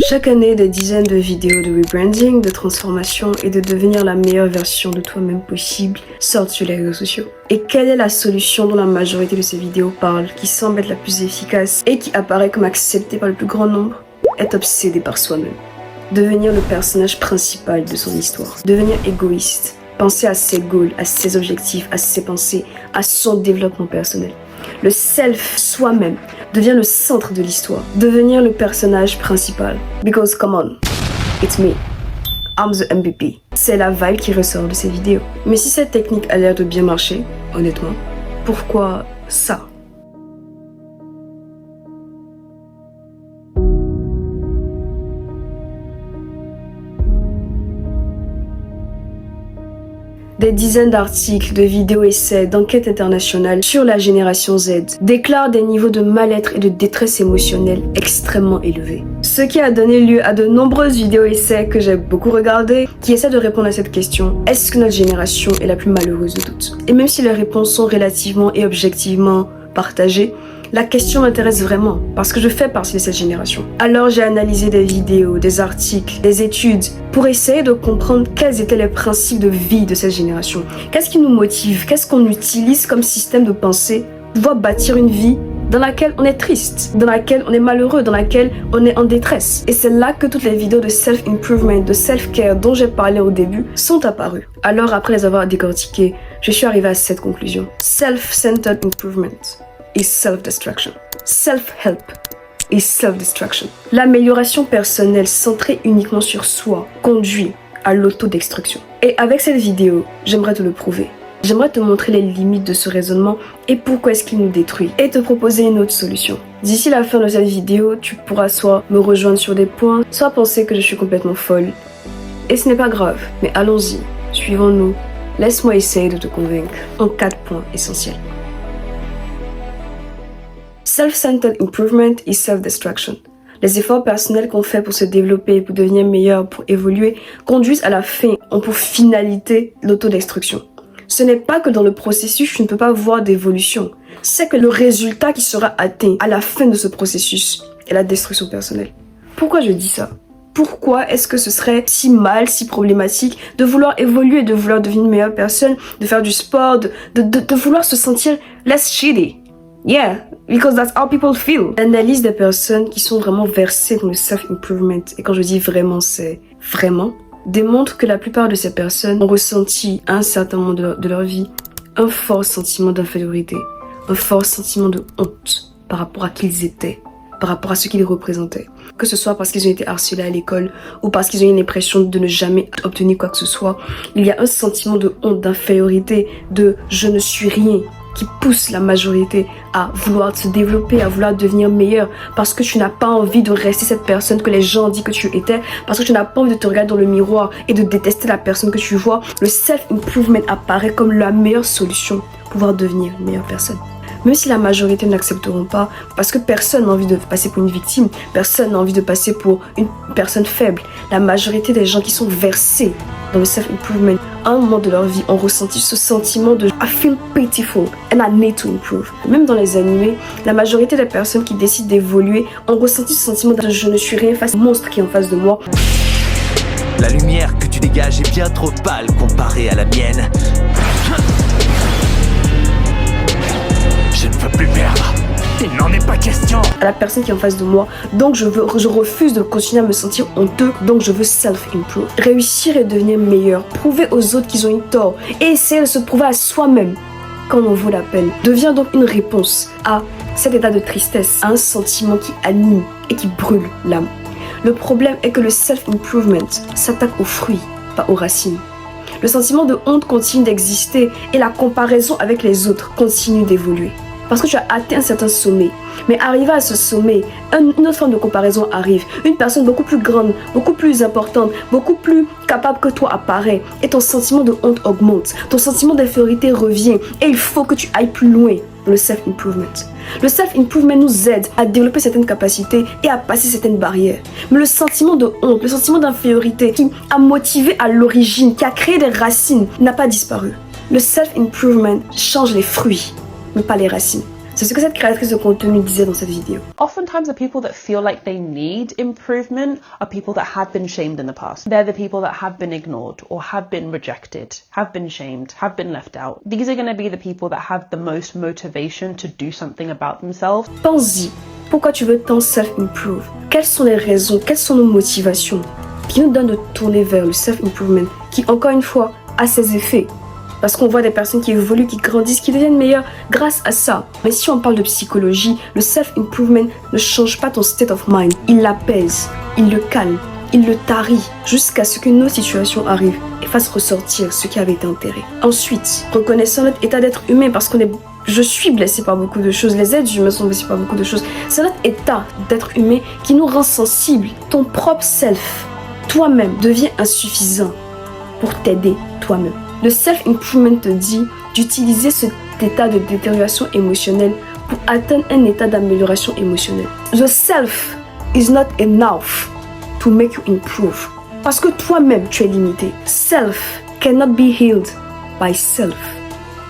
Chaque année, des dizaines de vidéos de rebranding, de transformation et de devenir la meilleure version de toi-même possible sortent sur les réseaux sociaux. Et quelle est la solution dont la majorité de ces vidéos parlent, qui semble être la plus efficace et qui apparaît comme acceptée par le plus grand nombre? Être obsédé par soi-même. Devenir le personnage principal de son histoire. Devenir égoïste. Penser à ses goals, à ses objectifs, à ses pensées, à son développement personnel. Le self, soi-même, devient le centre de l'histoire. Devenir le personnage principal. Because come on, it's me. I'm the MVP. C'est la vibe qui ressort de ces vidéos. Mais si cette technique a l'air de bien marcher, honnêtement, pourquoi ça? Des dizaines d'articles, de vidéos essais, d'enquêtes internationales sur la génération Z déclarent des niveaux de mal-être et de détresse émotionnelle extrêmement élevés. Ce qui a donné lieu à de nombreuses vidéos essais que j'ai beaucoup regardées qui essaient de répondre à cette question: est-ce que notre génération est la plus malheureuse de toutes? Et même si les réponses sont relativement et objectivement partagées, la question m'intéresse vraiment parce que je fais partie de cette génération. Alors j'ai analysé des vidéos, des articles, des études pour essayer de comprendre quels étaient les principes de vie de cette génération. Qu'est-ce qui nous motive? Qu'est-ce qu'on utilise comme système de pensée pour pouvoir bâtir une vie dans laquelle on est triste, dans laquelle on est malheureux, dans laquelle on est en détresse. Et c'est là que toutes les vidéos de self-improvement, de self-care dont j'ai parlé au début sont apparues. Alors après les avoir décortiquées, je suis arrivée à cette conclusion. Self-centered improvement is self-destruction. Self-help is self-destruction. L'amélioration personnelle centrée uniquement sur soi conduit à l'autodestruction. Et avec cette vidéo, j'aimerais te le prouver. J'aimerais te montrer les limites de ce raisonnement et pourquoi est-ce qu'il nous détruit et te proposer une autre solution. D'ici la fin de cette vidéo, tu pourras soit me rejoindre sur des points, soit penser que je suis complètement folle. Et ce n'est pas grave, mais allons-y, suivons-nous. Laisse-moi essayer de te convaincre en 4 points essentiels. Self-centered improvement is self-destruction. Les efforts personnels qu'on fait pour se développer, pour devenir meilleur, pour évoluer, conduisent à la fin, ont pour finalité l'autodestruction. Ce n'est pas que dans le processus, tu ne peux pas voir d'évolution. C'est que le résultat qui sera atteint à la fin de ce processus est la destruction personnelle. Pourquoi je dis ça? Pourquoi est-ce que ce serait si mal, si problématique de vouloir évoluer, de vouloir devenir une meilleure personne, de faire du sport, de vouloir se sentir less shitty? Yeah, because that's how people feel. L'analyse des personnes qui sont vraiment versées dans le self-improvement, et quand je dis vraiment, c'est vraiment, démontre que la plupart de ces personnes ont ressenti à un certain moment de leur vie un fort sentiment d'infériorité, un fort sentiment de honte par rapport à qui ils étaient, par rapport à ce qu'ils représentaient. Que ce soit parce qu'ils ont été harcelés à l'école ou parce qu'ils ont eu l'impression de ne jamais obtenir quoi que ce soit, il y a un sentiment de honte, d'infériorité, de « je ne suis rien » qui pousse la majorité à vouloir se développer, à vouloir devenir meilleur parce que tu n'as pas envie de rester cette personne que les gens ont dit que tu étais, parce que tu n'as pas envie de te regarder dans le miroir et de détester la personne que tu vois. Le self-improvement apparaît comme la meilleure solution pour pouvoir devenir une meilleure personne. Même si la majorité n'accepteront pas, parce que personne n'a envie de passer pour une victime, personne n'a envie de passer pour une personne faible. La majorité des gens qui sont versés dans le self-improvement, à un moment de leur vie, ont ressenti ce sentiment de « I feel pitiful and I need to improve ». Même dans les animés, la majorité des personnes qui décident d'évoluer ont ressenti ce sentiment de « je ne suis rien face au monstre qui est en face de moi ». La lumière que tu dégages est bien trop pâle comparée à la mienne. Je ne peux plus perdre. Il n'en est pas question. À la personne qui est en face de moi, donc je refuse de continuer à me sentir honteux, donc je veux self-improve. Réussir et devenir meilleur, prouver aux autres qu'ils ont eu tort et essayer de se prouver à soi-même quand on vaut la peine, devient donc une réponse à cet état de tristesse, à un sentiment qui anime et qui brûle l'âme. Le problème est que le self-improvement s'attaque aux fruits, pas aux racines. Le sentiment de honte continue d'exister et la comparaison avec les autres continue d'évoluer. Parce que tu as atteint un certain sommet. Mais arrivé à ce sommet, une autre forme de comparaison arrive. Une personne beaucoup plus grande, beaucoup plus importante, beaucoup plus capable que toi apparaît. Et ton sentiment de honte augmente. Ton sentiment d'infériorité revient. Et il faut que tu ailles plus loin dans le self-improvement. Le self-improvement nous aide à développer certaines capacités et à passer certaines barrières. Mais le sentiment de honte, le sentiment d'infériorité qui a motivé à l'origine, qui a créé des racines, n'a pas disparu. Le self-improvement change les fruits, mais pas les racines. C'est ce que cette créatrice de contenu disait dans cette vidéo. Oftentimes the people that feel like they need improvement are people that have been shamed in the past. They're the people that have been ignored or have been rejected, have been shamed, have been left out. These are going to be the people that have the most motivation to do something about themselves. Pense-y, pourquoi tu veux tant self-improve? Quelles sont les raisons, quelles sont nos motivations qui nous donnent de tourner vers le self-improvement qui, encore une fois, a ses effets? Parce qu'on voit des personnes qui évoluent, qui grandissent, qui deviennent meilleures grâce à ça. Mais si on parle de psychologie, le self-improvement ne change pas ton state of mind. Il l'apaise, il le calme, il le tarit jusqu'à ce que nos situations arrivent et fassent ressortir ce qui avait été enterré. Ensuite, reconnaissant notre état d'être humain parce je suis blessée par beaucoup de choses, les êtres humains sont blessés par beaucoup de choses. C'est notre état d'être humain qui nous rend sensibles. Ton propre self, toi-même, devient insuffisant pour t'aider toi-même. Le self-improvement te dit d'utiliser cet état de détérioration émotionnelle pour atteindre un état d'amélioration émotionnelle. The self is not enough to make you improve. Parce que toi-même, tu es limité. Self cannot be healed by self.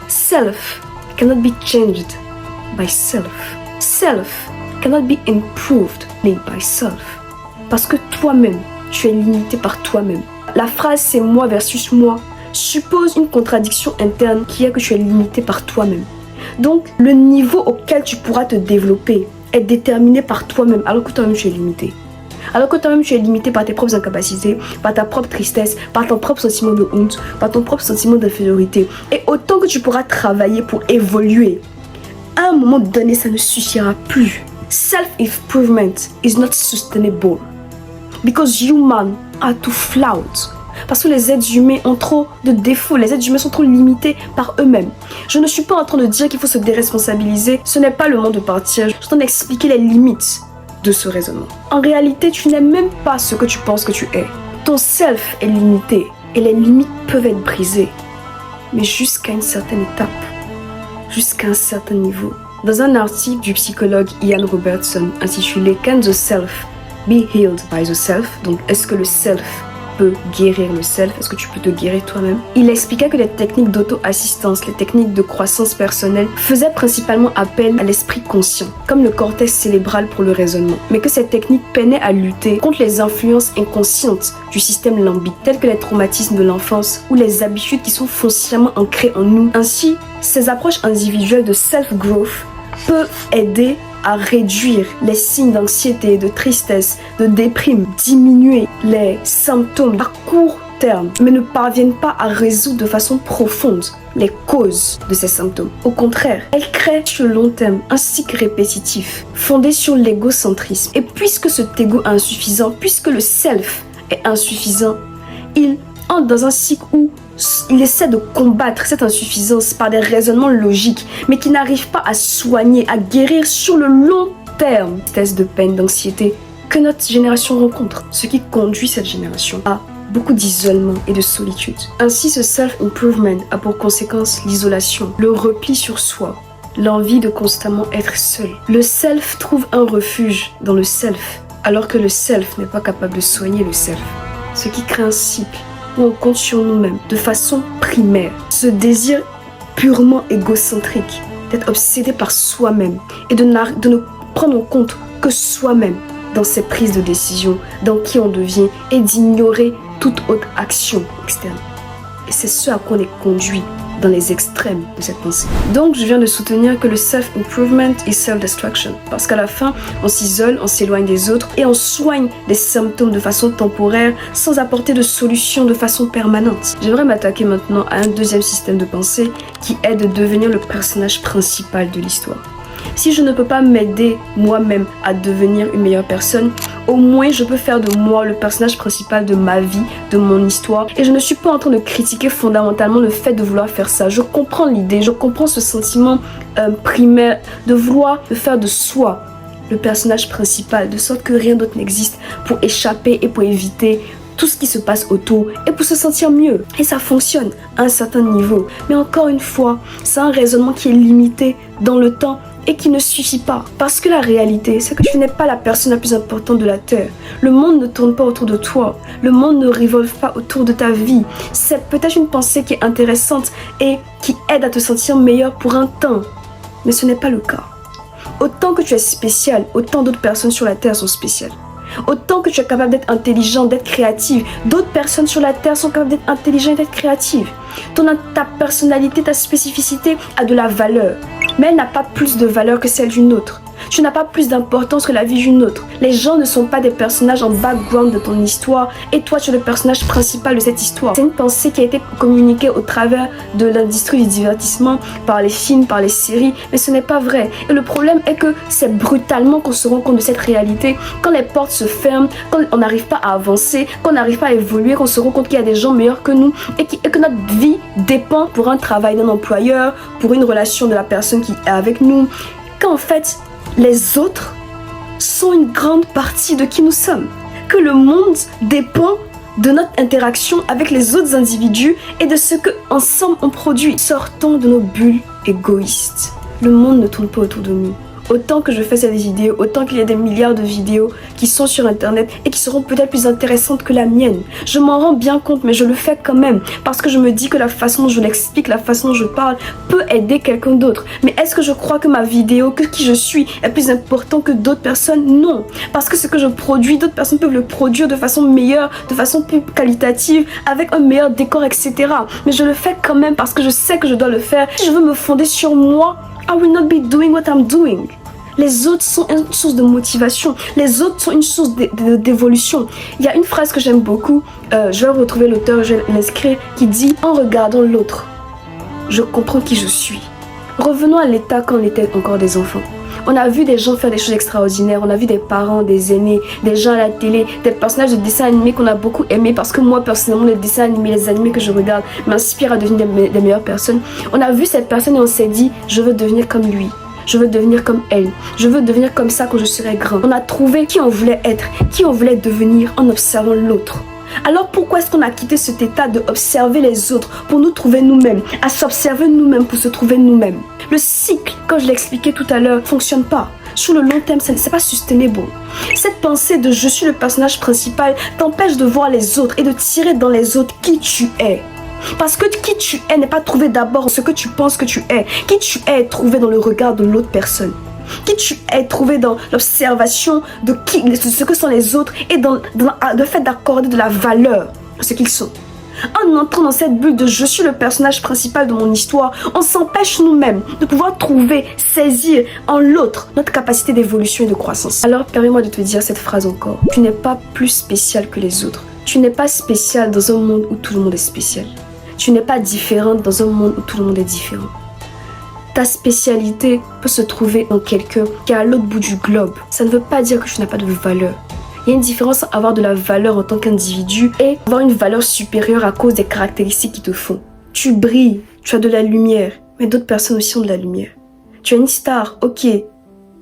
Self cannot be changed by self. Self cannot be improved by self. Parce que toi-même, tu es limité par toi-même. La phrase c'est moi versus moi suppose une contradiction interne qui est que tu es limité par toi-même. Donc, le niveau auquel tu pourras te développer est déterminé par toi-même, alors que toi-même tu es limité. Alors que toi-même tu es limité par tes propres incapacités, par ta propre tristesse, par ton propre sentiment de honte, par ton propre sentiment d'infériorité. Et autant que tu pourras travailler pour évoluer, à un moment donné, ça ne suffira plus. Self-improvement is not sustainable because humans are too flawed. Parce que les êtres humains ont trop de défauts, les êtres humains sont trop limités par eux-mêmes. Je ne suis pas en train de dire qu'il faut se déresponsabiliser, ce n'est pas le moment de partir, je suis en train d'expliquer les limites de ce raisonnement. En réalité, tu n'es même pas ce que tu penses que tu es. Ton self est limité et les limites peuvent être brisées, mais jusqu'à une certaine étape, jusqu'à un certain niveau. Dans un article du psychologue Ian Robertson intitulé Can the Self be healed by the Self? Donc, est-ce que le self peut guérir le self? Est-ce que tu peux te guérir toi-même? Il expliquait que les techniques d'auto-assistance, les techniques de croissance personnelle faisaient principalement appel à l'esprit conscient, comme le cortex cérébral pour le raisonnement, mais que ces techniques peinaient à lutter contre les influences inconscientes du système limbique, telles que les traumatismes de l'enfance ou les habitudes qui sont foncièrement ancrées en nous. Ainsi, ces approches individuelles de self-growth peuvent aider à réduire les signes d'anxiété, de tristesse, de déprime, diminuer les symptômes à court terme, mais ne parviennent pas à résoudre de façon profonde les causes de ces symptômes. Au contraire, elles créent sur le long terme un cycle répétitif, fondé sur l'égocentrisme. Et puisque cet ego est insuffisant, puisque le self est insuffisant, il entre dans un cycle où il essaie de combattre cette insuffisance par des raisonnements logiques, mais qui n'arrivent pas à soigner, à guérir sur le long terme. Test de peine, d'anxiété que notre génération rencontre, ce qui conduit cette génération à beaucoup d'isolement et de solitude. Ainsi, ce self-improvement a pour conséquence l'isolation, le repli sur soi, l'envie de constamment être seul. Le self trouve un refuge dans le self, alors que le self n'est pas capable de soigner le self, ce qui crée un cycle où on compte sur nous-mêmes de façon primaire. Ce désir purement égocentrique d'être obsédé par soi-même et de ne prendre en compte que soi-même dans ses prises de décision, dans qui on devient et d'ignorer toute autre action externe. Et c'est ce à quoi on est conduit dans les extrêmes de cette pensée. Donc je viens de soutenir que le self-improvement est self-destruction. Parce qu'à la fin, on s'isole, on s'éloigne des autres et on soigne les symptômes de façon temporaire sans apporter de solution de façon permanente. J'aimerais m'attaquer maintenant à un deuxième système de pensée qui aide à devenir le personnage principal de l'histoire. Si je ne peux pas m'aider moi-même à devenir une meilleure personne, au moins je peux faire de moi le personnage principal de ma vie, de mon histoire. Et je ne suis pas en train de critiquer fondamentalement le fait de vouloir faire ça. Je comprends l'idée, je comprends ce sentiment primaire de vouloir faire de soi le personnage principal, de sorte que rien d'autre n'existe pour échapper et pour éviter tout ce qui se passe autour et pour se sentir mieux. Et ça fonctionne à un certain niveau. Mais encore une fois, c'est un raisonnement qui est limité dans le temps et qui ne suffit pas. Parce que la réalité, c'est que tu n'es pas la personne la plus importante de la Terre. Le monde ne tourne pas autour de toi. Le monde ne revolve pas autour de ta vie. C'est peut-être une pensée qui est intéressante et qui aide à te sentir meilleur pour un temps. Mais ce n'est pas le cas. Autant que tu es spécial, autant d'autres personnes sur la Terre sont spéciales. Autant que tu es capable d'être intelligent, d'être créative, d'autres personnes sur la Terre sont capables d'être intelligentes et d'être créatives. Ta personnalité, ta spécificité a de la valeur, mais elle n'a pas plus de valeur que celle d'une autre. Tu n'as pas plus d'importance que la vie d'une autre. Les gens ne sont pas des personnages en background de ton histoire et toi tu es le personnage principal de cette histoire. C'est une pensée qui a été communiquée au travers de l'industrie du divertissement, par les films, par les séries, mais ce n'est pas vrai. Et le problème est que c'est brutalement qu'on se rend compte de cette réalité. Quand les portes se ferment, quand on n'arrive pas à avancer, quand on n'arrive pas à évoluer, qu'on se rend compte qu'il y a des gens meilleurs que nous et que notre vie dépend pour un travail d'un employeur, pour une relation de la personne qui est avec nous. Quand en fait, les autres sont une grande partie de qui nous sommes. Que le monde dépend de notre interaction avec les autres individus et de ce qu'ensemble on produit. Sortons de nos bulles égoïstes. Le monde ne tourne pas autour de nous. Autant que je fais cette vidéo, autant qu'il y a des milliards de vidéos qui sont sur internet et qui seront peut-être plus intéressantes que la mienne. Je m'en rends bien compte, mais je le fais quand même parce que je me dis que la façon dont je l'explique, la façon dont je parle peut aider quelqu'un d'autre. Mais est-ce que je crois que ma vidéo, que qui je suis est plus important que d'autres personnes? Non. Parce que ce que je produis, d'autres personnes peuvent le produire de façon meilleure, de façon plus qualitative, avec un meilleur décor, etc. Mais je le fais quand même parce que je sais que je dois le faire. Si je veux me fonder sur moi, I will not be doing what I'm doing. Les autres sont une source de motivation. Les autres sont une source d'évolution. Il y a une phrase que j'aime beaucoup. Je vais retrouver l'auteur, je vais l'inscrire, qui dit « En regardant l'autre, je comprends qui je suis. » Revenons à l'état quand on était encore des enfants. On a vu des gens faire des choses extraordinaires. On a vu des parents, des aînés, des gens à la télé, des personnages de dessins animés qu'on a beaucoup aimés parce que moi, personnellement, les dessins animés, les animés que je regarde m'inspirent à devenir des meilleures personnes. On a vu cette personne et on s'est dit « Je veux devenir comme lui. Je veux devenir comme elle. Je veux devenir comme ça quand je serai grand. » On a trouvé qui on voulait être, qui on voulait devenir en observant l'autre. Alors pourquoi est-ce qu'on a quitté cet état de observer les autres pour nous trouver nous-mêmes, à s'observer nous-mêmes pour se trouver nous-mêmes? Le cycle, comme je l'ai expliqué tout à l'heure, fonctionne pas. Sur le long terme, c'est pas sustainable. Cette pensée de je suis le personnage principal t'empêche de voir les autres et de tirer dans les autres qui tu es. Parce que qui tu es n'est pas trouvé d'abord ce que tu penses que tu es. Qui tu es trouvé dans le regard de l'autre personne. Qui tu es trouvé dans l'observation de ce que sont les autres et dans le fait d'accorder de la valeur à ce qu'ils sont. En entrant dans cette bulle de je suis le personnage principal de mon histoire, on s'empêche nous-mêmes de pouvoir trouver, saisir en l'autre notre capacité d'évolution et de croissance. Alors permets-moi de te dire cette phrase encore. Tu n'es pas plus spécial que les autres. Tu n'es pas spécial dans un monde où tout le monde est spécial. Tu n'es pas différente dans un monde où tout le monde est différent. Ta spécialité peut se trouver dans quelqu'un qui est à l'autre bout du globe. Ça ne veut pas dire que tu n'as pas de valeur. Il y a une différence entre avoir de la valeur en tant qu'individu et avoir une valeur supérieure à cause des caractéristiques qui te font. Tu brilles, tu as de la lumière, mais d'autres personnes aussi ont de la lumière. Tu es une star, ok,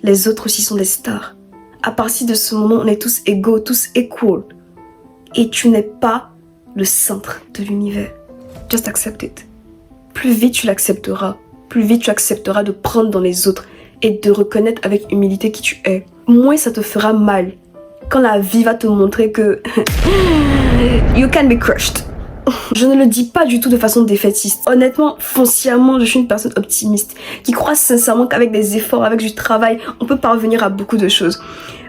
les autres aussi sont des stars. À partir de ce moment, on est tous égaux, tous equal. Et tu n'es pas le centre de l'univers. Just accept it. Plus vite tu l'accepteras, plus vite tu accepteras de prendre dans les autres et de reconnaître avec humilité qui tu es. Moins ça te fera mal quand la vie va te montrer que you can be crushed. Je ne le dis pas du tout de façon défaitiste. Honnêtement, foncièrement, je suis une personne optimiste qui croit sincèrement qu'avec des efforts, avec du travail, on peut parvenir à beaucoup de choses.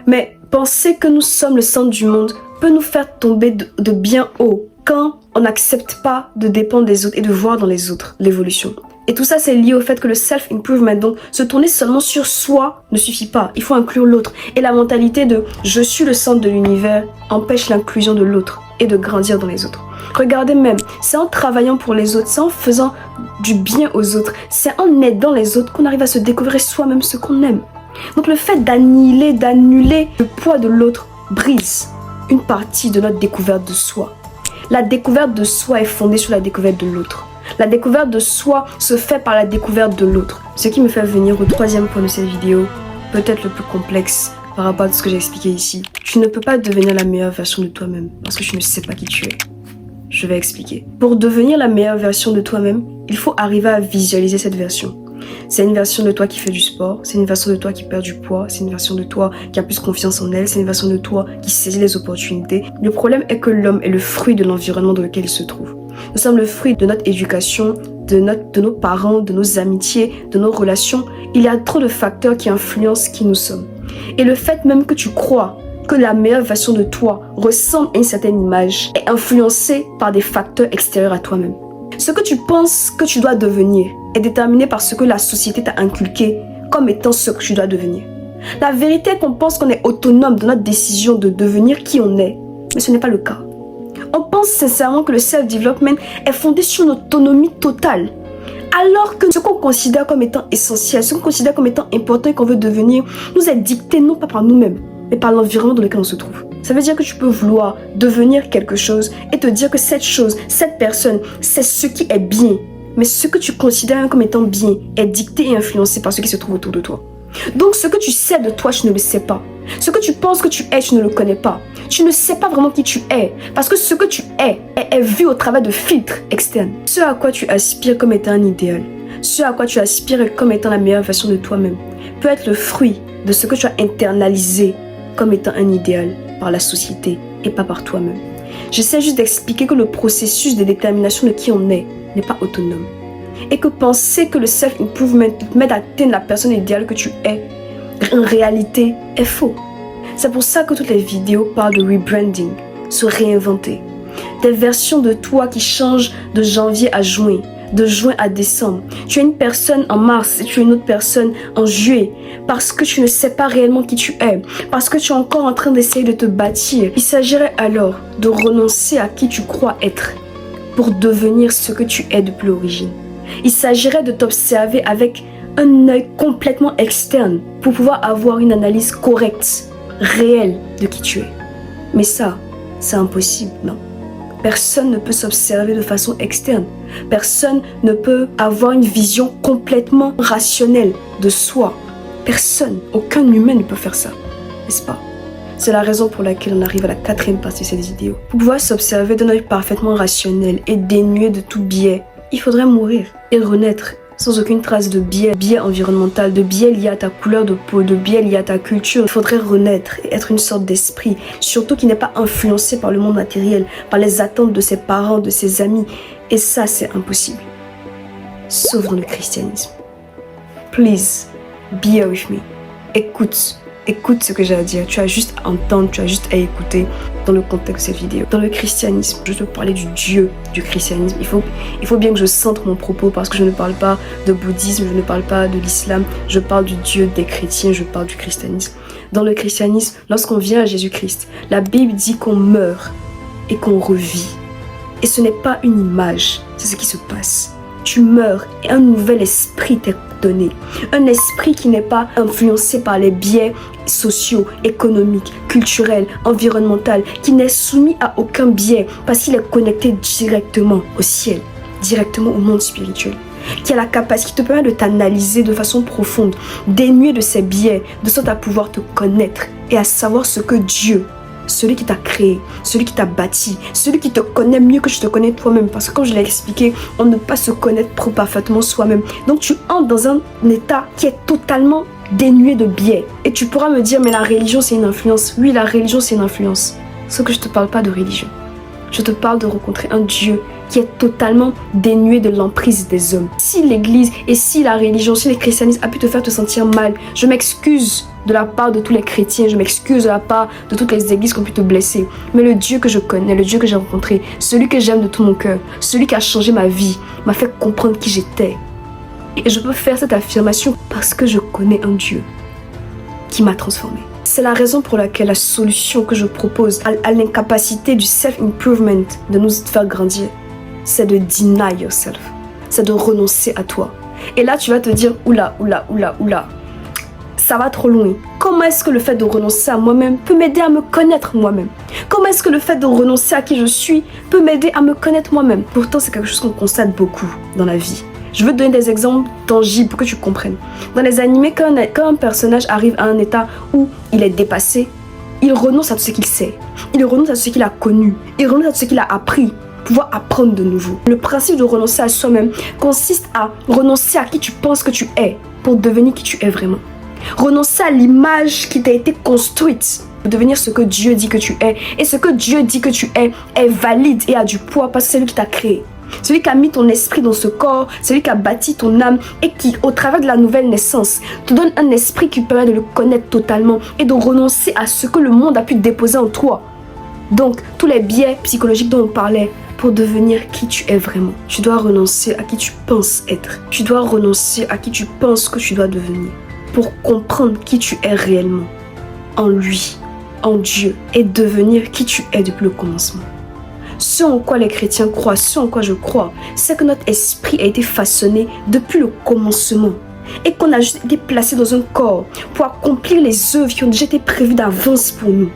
Mais penser que nous sommes le centre du monde peut nous faire tomber de bien haut quand on n'accepte pas de dépendre des autres et de voir dans les autres l'évolution. Et tout ça, c'est lié au fait que le self-improvement, donc se tourner seulement sur soi, ne suffit pas. Il faut inclure l'autre. Et la mentalité de « je suis le centre de l'univers » empêche l'inclusion de l'autre et de grandir dans les autres. Regardez même, c'est en travaillant pour les autres, c'est en faisant du bien aux autres, c'est en aidant les autres qu'on arrive à se découvrir soi-même ce qu'on aime. Donc le fait d'annuler le poids de l'autre brise une partie de notre découverte de soi. La découverte de soi est fondée sur la découverte de l'autre. La découverte de soi se fait par la découverte de l'autre. Ce qui me fait venir au troisième point de cette vidéo, peut-être le plus complexe par rapport à ce que j'ai expliqué ici. Tu ne peux pas devenir la meilleure version de toi-même parce que tu ne sais pas qui tu es. Je vais expliquer. Pour devenir la meilleure version de toi-même, il faut arriver à visualiser cette version. C'est une version de toi qui fait du sport, c'est une version de toi qui perd du poids, c'est une version de toi qui a plus confiance en elle, c'est une version de toi qui saisit les opportunités. Le problème est que l'homme est le fruit de l'environnement dans lequel il se trouve. Nous sommes le fruit de notre éducation, de nos parents, de nos amitiés, de nos relations, il y a trop de facteurs qui influencent qui nous sommes. Et le fait même que tu crois que la meilleure version de toi ressemble à une certaine image est influencé par des facteurs extérieurs à toi-même. Ce que tu penses que tu dois devenir est déterminé par ce que la société t'a inculqué comme étant ce que tu dois devenir. La vérité est qu'on pense qu'on est autonome dans notre décision de devenir qui on est, mais ce n'est pas le cas. On pense sincèrement que le self-development est fondé sur une autonomie totale, alors que ce qu'on considère comme étant essentiel, ce qu'on considère comme étant important et qu'on veut devenir, nous est dicté non pas par nous-mêmes, mais par l'environnement dans lequel on se trouve. Ça veut dire que tu peux vouloir devenir quelque chose et te dire que cette chose, cette personne, c'est ce qui est bien. Mais ce que tu considères comme étant bien est dicté et influencé par ce qui se trouve autour de toi. Donc ce que tu sais de toi, tu ne le sais pas. Ce que tu penses que tu es, tu ne le connais pas. Tu ne sais pas vraiment qui tu es. Parce que ce que tu est vu au travers de filtres externes. Ce à quoi tu aspires comme étant un idéal, ce à quoi tu aspires comme étant la meilleure version de toi-même, peut être le fruit de ce que tu as internalisé comme étant un idéal par la société et pas par toi-même. J'essaie juste d'expliquer que le processus de détermination de qui on est n'est pas autonome. Et que penser que le self-improvement m'aide à atteindre la personne idéale que tu es, en réalité, est faux. C'est pour ça que toutes les vidéos parlent de rebranding, se réinventer. Des versions de toi qui changent de janvier à juin, de juin à décembre. Tu es une personne en mars et tu es une autre personne en juillet. Parce que tu ne sais pas réellement qui tu es. Parce que tu es encore en train d'essayer de te bâtir. Il s'agirait alors de renoncer à qui tu crois être pour devenir ce que tu es depuis l'origine. Il s'agirait de t'observer avec un œil complètement externe pour pouvoir avoir une analyse correcte, réelle de qui tu es. Mais ça, c'est impossible, non? Personne ne peut s'observer de façon externe. Personne ne peut avoir une vision complètement rationnelle de soi. Personne, aucun humain ne peut faire ça, n'est-ce pas? C'est la raison pour laquelle on arrive à la 4e partie de cette vidéo. Pour pouvoir s'observer d'un œil parfaitement rationnel et dénué de tout biais, il faudrait mourir et renaître sans aucune trace de biais environnemental, de biais lié à ta couleur de peau, de biais lié à ta culture. Il faudrait renaître et être une sorte d'esprit, surtout qui n'est pas influencé par le monde matériel, par les attentes de ses parents, de ses amis. Et ça, c'est impossible. Sauf dans le christianisme. Please, be here with me. Écoute ce que j'ai à dire. Tu as juste à entendre, tu as juste à écouter dans le contexte de cette vidéo. Dans le christianisme, je te parlais du Dieu du christianisme. Il faut bien que je centre mon propos parce que je ne parle pas de bouddhisme, je ne parle pas de l'islam. Je parle du Dieu des chrétiens, je parle du christianisme. Dans le christianisme, lorsqu'on vient à Jésus-Christ, la Bible dit qu'on meurt et qu'on revit. Et ce n'est pas une image, c'est ce qui se passe. Tu meurs et un nouvel esprit t'est donné. Un esprit qui n'est pas influencé par les biais sociaux, économiques, culturels, environnementaux, qui n'est soumis à aucun biais parce qu'il est connecté directement au ciel, directement au monde spirituel. Qui a la capacité, qui te permet de t'analyser de façon profonde, dénué de ses biais, de sorte à pouvoir te connaître et à savoir ce que Dieu, celui qui t'a créé, celui qui t'a bâti, celui qui te connaît mieux que tu te connais toi-même. Parce que comme je l'ai expliqué, on ne peut pas se connaître parfaitement soi-même. Donc tu entres dans un état qui est totalement dénué de biais. Et tu pourras me dire, mais la religion c'est une influence. Oui, la religion c'est une influence. Sauf que je ne te parle pas de religion. Je te parle de rencontrer un Dieu qui est totalement dénué de l'emprise des hommes. Si l'église et si la religion, si le christianisme a pu te faire te sentir mal, je m'excuse de la part de tous les chrétiens, je m'excuse de la part de toutes les églises qui ont pu te blesser. Mais le Dieu que je connais, le Dieu que j'ai rencontré, celui que j'aime de tout mon cœur, celui qui a changé ma vie, m'a fait comprendre qui j'étais. Et je peux faire cette affirmation parce que je connais un Dieu qui m'a transformée. C'est la raison pour laquelle la solution que je propose à l'incapacité du self-improvement de nous faire grandir, c'est de deny yourself, c'est de renoncer à toi. Et là, tu vas te dire, oula, ça va trop loin. Comment est-ce que le fait de renoncer à moi-même peut m'aider à me connaître moi-même? Comment est-ce que le fait de renoncer à qui je suis peut m'aider à me connaître moi-même? Pourtant, c'est quelque chose qu'on constate beaucoup dans la vie. Je veux te donner des exemples tangibles pour que tu comprennes. Dans les animés, quand un personnage arrive à un état où il est dépassé, il renonce à tout ce qu'il sait. Il renonce à tout ce qu'il a connu. Il renonce à tout ce qu'il a appris pour pouvoir apprendre de nouveau. Le principe de renoncer à soi-même consiste à renoncer à qui tu penses que tu es pour devenir qui tu es vraiment. Renoncer à l'image qui t'a été construite devenir ce que Dieu dit que tu es. Et ce que Dieu dit que tu es valide et a du poids parce que c'est lui qui t'a créé. Celui qui a mis ton esprit dans ce corps, celui qui a bâti ton âme et qui, au travers de la nouvelle naissance, te donne un esprit qui permet de le connaître totalement et de renoncer à ce que le monde a pu déposer en toi. Donc, tous les biais psychologiques dont on parlait, pour devenir qui tu es vraiment, tu dois renoncer à qui tu penses être. Tu dois renoncer à qui tu penses que tu dois devenir pour comprendre qui tu es réellement, en lui, en Dieu, et devenir qui tu es depuis le commencement. Ce en quoi les chrétiens croient, ce en quoi je crois, c'est que notre esprit a été façonné depuis le commencement et qu'on a juste été placé dans un corps pour accomplir les œuvres qui ont déjà été prévues d'avance pour nous.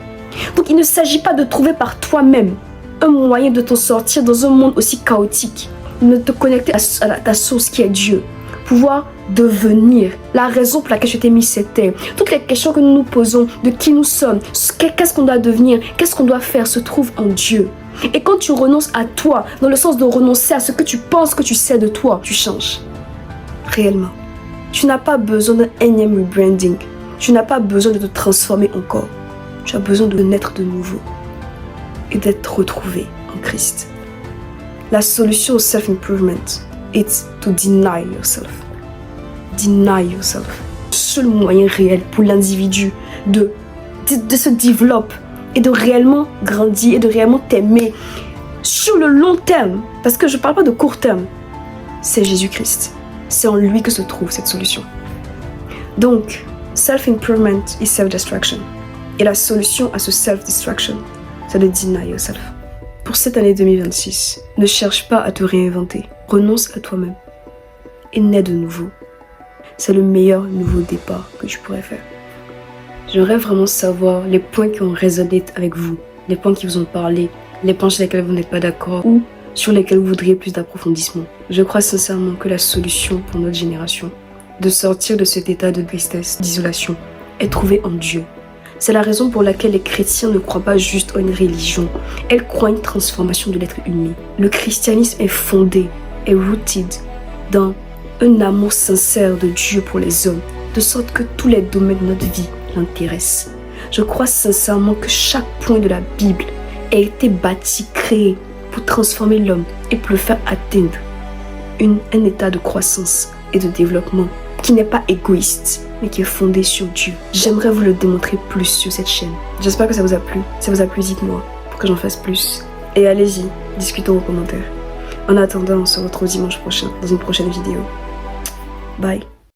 Donc il ne s'agit pas de trouver par toi-même un moyen de t'en sortir dans un monde aussi chaotique, de te connecter à ta source qui est Dieu, pouvoir devenir la raison pour laquelle je t'ai mis cette terre. Toutes les questions que nous nous posons de qui nous sommes, qu'est-ce qu'on doit devenir, qu'est-ce qu'on doit faire se trouvent en Dieu. Et quand tu renonces à toi, dans le sens de renoncer à ce que tu penses que tu sais de toi, tu changes. Réellement. Tu n'as pas besoin d'un énième rebranding. Tu n'as pas besoin de te transformer encore. Tu as besoin de naître de nouveau et d'être retrouvé en Christ. La solution au self-improvement est to deny yourself. Deny yourself. Le seul moyen réel pour l'individu de se développer et de réellement grandir et de réellement t'aimer sur le long terme, parce que je ne parle pas de court terme, c'est Jésus-Christ. C'est en lui que se trouve cette solution. Donc, self-improvement is self-destruction. Et la solution à ce self-destruction, c'est de deny yourself. Pour cette année 2026, ne cherche pas à te réinventer. Renonce à toi-même et nais de nouveau. C'est le meilleur nouveau départ que tu pourrais faire. J'aimerais vraiment savoir les points qui ont résonné avec vous, les points qui vous ont parlé, les points sur lesquels vous n'êtes pas d'accord ou sur lesquels vous voudriez plus d'approfondissement. Je crois sincèrement que la solution pour notre génération, de sortir de cet état de tristesse, d'isolation, est trouvée en Dieu. C'est la raison pour laquelle les chrétiens ne croient pas juste en une religion, elles croient en une transformation de l'être humain. Le christianisme est fondé, est rooted dans un amour sincère de Dieu pour les hommes, de sorte que tous les domaines de notre vie l'intéressent. Je crois sincèrement que chaque point de la Bible a été bâti, créé pour transformer l'homme et pour le faire atteindre un état de croissance et de développement qui n'est pas égoïste, mais qui est fondé sur Dieu. J'aimerais vous le démontrer plus sur cette chaîne. J'espère que ça vous a plu. Si ça vous a plu, dites-moi pour que j'en fasse plus. Et allez-y, discutons aux commentaires. En attendant, on se retrouve dimanche prochain dans une prochaine vidéo. Bye.